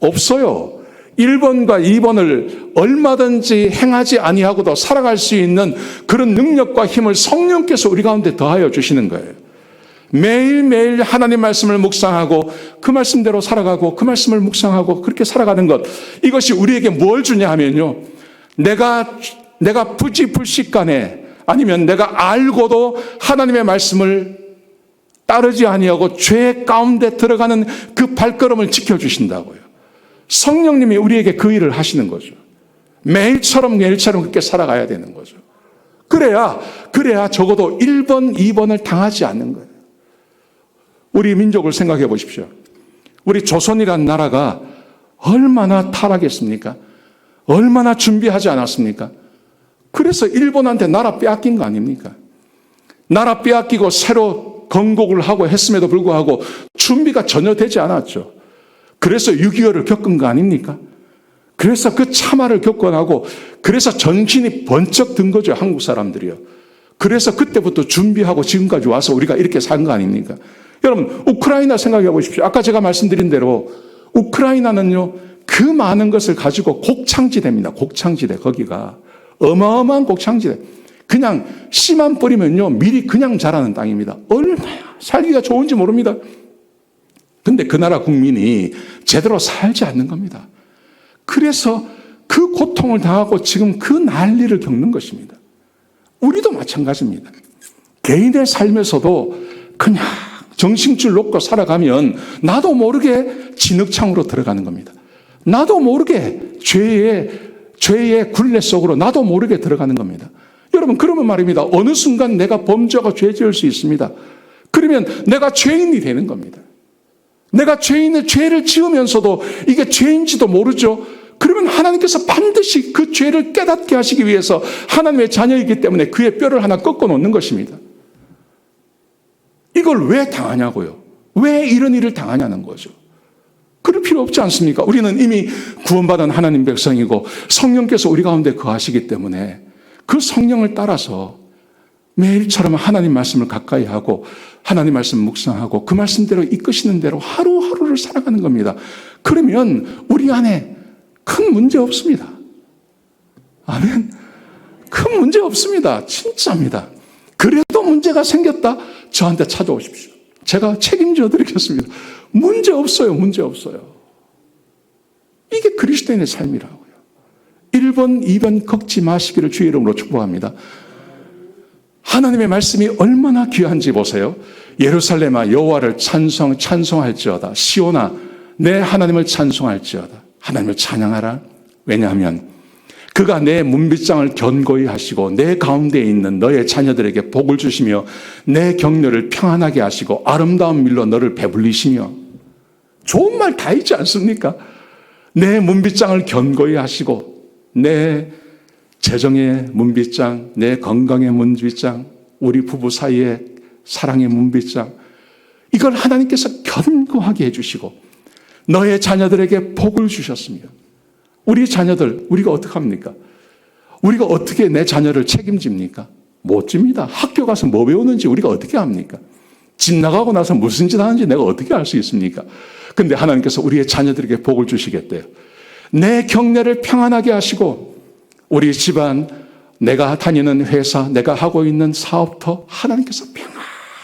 없어요. 1번과 2번을 얼마든지 행하지 아니하고도 살아갈 수 있는 그런 능력과 힘을 성령께서 우리 가운데 더하여 주시는 거예요. 매일매일 하나님 말씀을 묵상하고 그 말씀대로 살아가고 그 말씀을 묵상하고 그렇게 살아가는 것, 이것이 우리에게 뭘 주냐 하면요, 내가 부지불식간에 아니면 내가 알고도 하나님의 말씀을 따르지 아니하고 죄 가운데 들어가는 그 발걸음을 지켜주신다고요. 성령님이 우리에게 그 일을 하시는 거죠. 매일처럼 그렇게 살아가야 되는 거죠. 그래야 적어도 1번, 2번을 당하지 않는 거예요. 우리 민족을 생각해 보십시오. 우리 조선이란 나라가 얼마나 타락했습니까? 얼마나 준비하지 않았습니까? 그래서 일본한테 나라 빼앗긴 거 아닙니까? 나라 빼앗기고 새로 건국을 하고 했음에도 불구하고 준비가 전혀 되지 않았죠. 그래서 6.25를 겪은 거 아닙니까? 그래서 그 참화를 겪어나고 그래서 정신이 번쩍 든 거죠. 한국 사람들이요. 그래서 그때부터 준비하고 지금까지 와서 우리가 이렇게 산 거 아닙니까? 여러분 우크라이나 생각해 보십시오. 아까 제가 말씀드린 대로 우크라이나는요. 그 많은 것을 가지고 곡창지대입니다. 곡창지대. 거기가 어마어마한 곡창지대. 그냥 씨만 뿌리면요. 밀이 그냥 자라는 땅입니다. 얼마나 살기가 좋은지 모릅니다. 근데 그 나라 국민이 제대로 살지 않는 겁니다. 그래서 그 고통을 당하고 지금 그 난리를 겪는 것입니다. 우리도 마찬가지입니다. 개인의 삶에서도 그냥 정신줄 놓고 살아가면 나도 모르게 진흙창으로 들어가는 겁니다. 나도 모르게 죄의 굴레 속으로 나도 모르게 들어가는 겁니다. 여러분 그러면 말입니다. 어느 순간 내가 범죄하고 죄 지을 수 있습니다. 그러면 내가 죄인이 되는 겁니다. 내가 죄를 지으면서도 이게 죄인지도 모르죠. 그러면 하나님께서 반드시 그 죄를 깨닫게 하시기 위해서 하나님의 자녀이기 때문에 그의 뼈를 하나 꺾어 놓는 것입니다. 이걸 왜 당하냐고요? 왜 이런 일을 당하냐는 거죠. 그럴 필요 없지 않습니까? 우리는 이미 구원받은 하나님 백성이고 성령께서 우리 가운데 거하시기 때문에 그 성령을 따라서 매일처럼 하나님 말씀을 가까이 하고 하나님 말씀 묵상하고 그 말씀대로 이끄시는 대로 하루하루를 살아가는 겁니다. 그러면 우리 안에 큰 문제 없습니다. 아멘. 큰 문제 없습니다. 진짜입니다. 그래도 문제가 생겼다? 저한테 찾아오십시오. 제가 책임져 드리겠습니다. 문제 없어요. 문제 없어요. 이게 그리스도인의 삶이라고요. 1번, 2번 걷지 마시기를 주의 이름으로 축복합니다. 하나님의 말씀이 얼마나 귀한지 보세요. 예루살렘아 여호와를 찬송할지어다. 시온아 내 하나님을 찬송할지어다. 하나님을 찬양하라. 왜냐하면 그가 내 문빗장을 견고히 하시고 내 가운데 있는 너의 자녀들에게 복을 주시며 내 격려를 평안하게 하시고 아름다운 밀로 너를 배불리시며 좋은 말 다 있지 않습니까? 내 문빗장을 견고히 하시고 내 재정의 문빗장, 내 건강의 문빗장, 우리 부부 사이의 사랑의 문빗장 이걸 하나님께서 견고하게 해주시고 너의 자녀들에게 복을 주셨으며 우리 자녀들 우리가 어떻게 합니까? 우리가 어떻게 내 자녀를 책임집니까? 못 집니다. 학교 가서 뭐 배우는지 우리가 어떻게 합니까? 집 나가고 나서 무슨 짓 하는지 내가 어떻게 알 수 있습니까? 근데 하나님께서 우리의 자녀들에게 복을 주시겠대요. 내 격려를 평안하게 하시고 우리 집안, 내가 다니는 회사, 내가 하고 있는 사업터 하나님께서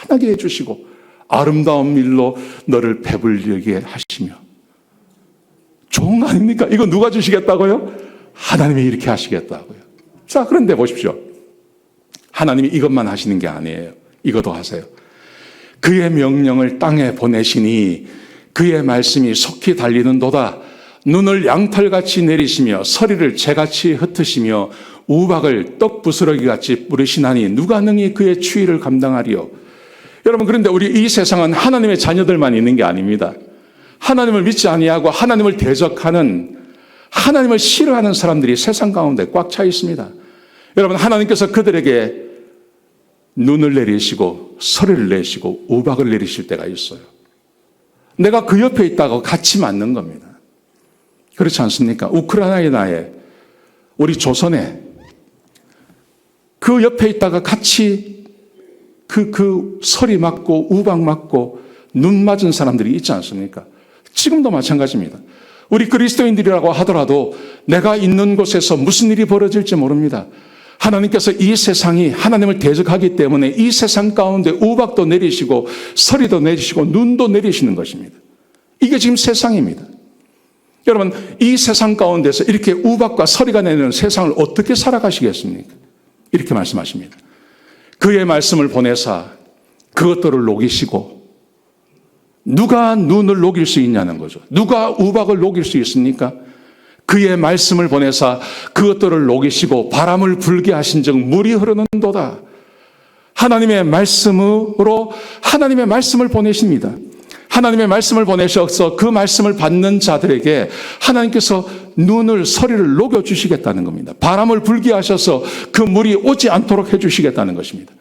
평안하게 해주시고 아름다운 밀로 너를 배불리게 하시며 좋은 거 아닙니까? 이거 누가 주시겠다고요? 하나님이 이렇게 하시겠다고요. 자, 그런데 보십시오. 하나님이 이것만 하시는 게 아니에요. 이것도 하세요. 그의 명령을 땅에 보내시니 그의 말씀이 속히 달리는도다. 눈을 양털같이 내리시며 서리를 재같이 흩으시며 우박을 떡 부스러기같이 뿌리시나니 누가 능히 그의 추위를 감당하리요. 여러분 그런데 우리 이 세상은 하나님의 자녀들만 있는 게 아닙니다. 하나님을 믿지 아니하고 하나님을 대적하는 하나님을 싫어하는 사람들이 세상 가운데 꽉 차 있습니다. 여러분 하나님께서 그들에게 눈을 내리시고 서리를 내시고 우박을 내리실 때가 있어요. 내가 그 옆에 있다고 같이 맞는 겁니다. 그렇지 않습니까? 우크라이나에 우리 조선에 그 옆에 있다가 같이 그 서리 맞고 우박 맞고 눈 맞은 사람들이 있지 않습니까? 지금도 마찬가지입니다. 우리 그리스도인들이라고 하더라도 내가 있는 곳에서 무슨 일이 벌어질지 모릅니다. 하나님께서 이 세상이 하나님을 대적하기 때문에 이 세상 가운데 우박도 내리시고 서리도 내리시고 눈도 내리시는 것입니다. 이게 지금 세상입니다. 여러분 이 세상 가운데서 이렇게 우박과 서리가 내리는 세상을 어떻게 살아가시겠습니까? 이렇게 말씀하십니다. 그의 말씀을 보내사 그것들을 녹이시고 누가 눈을 녹일 수 있냐는 거죠. 누가 우박을 녹일 수 있습니까? 그의 말씀을 보내사 그것들을 녹이시고 바람을 불게 하신 즉 물이 흐르는도다. 하나님의 말씀으로 하나님의 말씀을 보내십니다. 하나님의 말씀을 보내셔서 그 말씀을 받는 자들에게 하나님께서 눈을 서리를 녹여주시겠다는 겁니다. 바람을 불게 하셔서 그 물이 오지 않도록 해주시겠다는 것입니다.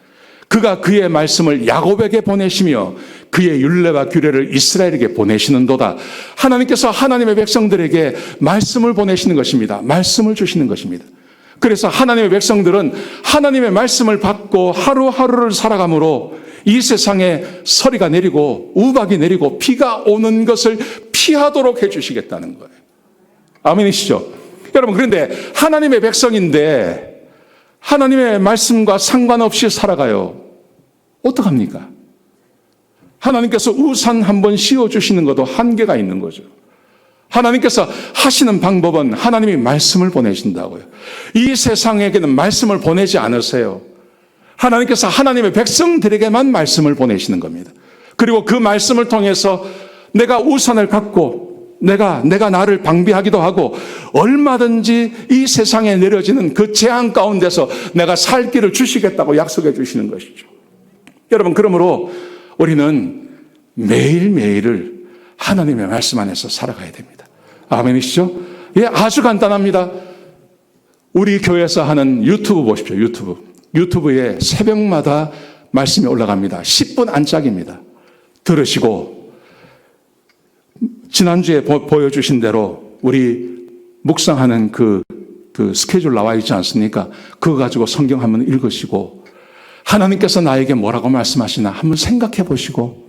그가 그의 말씀을 야곱에게 보내시며 그의 율례와 규례를 이스라엘에게 보내시는도다. 하나님께서 하나님의 백성들에게 말씀을 보내시는 것입니다. 말씀을 주시는 것입니다. 그래서 하나님의 백성들은 하나님의 말씀을 받고 하루하루를 살아가므로 이 세상에 서리가 내리고 우박이 내리고 비가 오는 것을 피하도록 해주시겠다는 거예요. 아멘이시죠? 여러분, 그런데 하나님의 백성인데 하나님의 말씀과 상관없이 살아가요. 어떡합니까? 하나님께서 우산 한번 씌워주시는 것도 한계가 있는 거죠. 하나님께서 하시는 방법은 하나님이 말씀을 보내신다고요. 이 세상에게는 말씀을 보내지 않으세요. 하나님께서 하나님의 백성들에게만 말씀을 보내시는 겁니다. 그리고 그 말씀을 통해서 내가 우산을 갖고 내가 나를 방비하기도 하고 얼마든지 이 세상에 내려지는 그 재앙 가운데서 내가 살 길을 주시겠다고 약속해 주시는 것이죠. 여러분, 그러므로 우리는 매일매일을 하나님의 말씀 안에서 살아가야 됩니다. 아멘이시죠? 예, 아주 간단합니다. 우리 교회에서 하는 유튜브 보십시오. 유튜브에 새벽마다 말씀이 올라갑니다. 10분 안짝입니다. 들으시고 지난주에 보여주신 대로 우리 묵상하는 그 스케줄 나와 있지 않습니까? 그거 가지고 성경 한번 읽으시고 하나님께서 나에게 뭐라고 말씀하시나 한번 생각해 보시고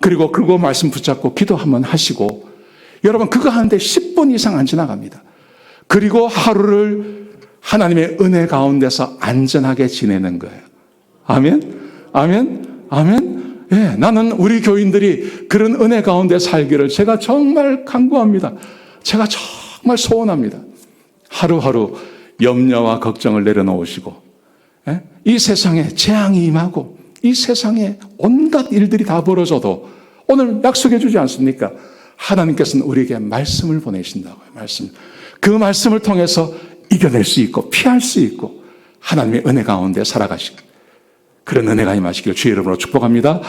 그리고 그거 말씀 붙잡고 기도 한번 하시고 여러분 그거 하는데 10분 이상 안 지나갑니다. 그리고 하루를 하나님의 은혜 가운데서 안전하게 지내는 거예요. 아멘? 아멘? 아멘? 예, 나는 우리 교인들이 그런 은혜 가운데 살기를 제가 정말 간구합니다. 제가 정말 소원합니다. 하루하루 염려와 걱정을 내려놓으시고 예? 이 세상에 재앙이 임하고 이 세상에 온갖 일들이 다 벌어져도 오늘 약속해 주지 않습니까? 하나님께서는 우리에게 말씀을 보내신다고요. 말씀. 그 말씀을 통해서 이겨낼 수 있고 피할 수 있고 하나님의 은혜 가운데 살아가시고 그런 은혜가 임하시길 주의 이름으로 축복합니다.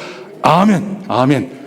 아멘. 아멘.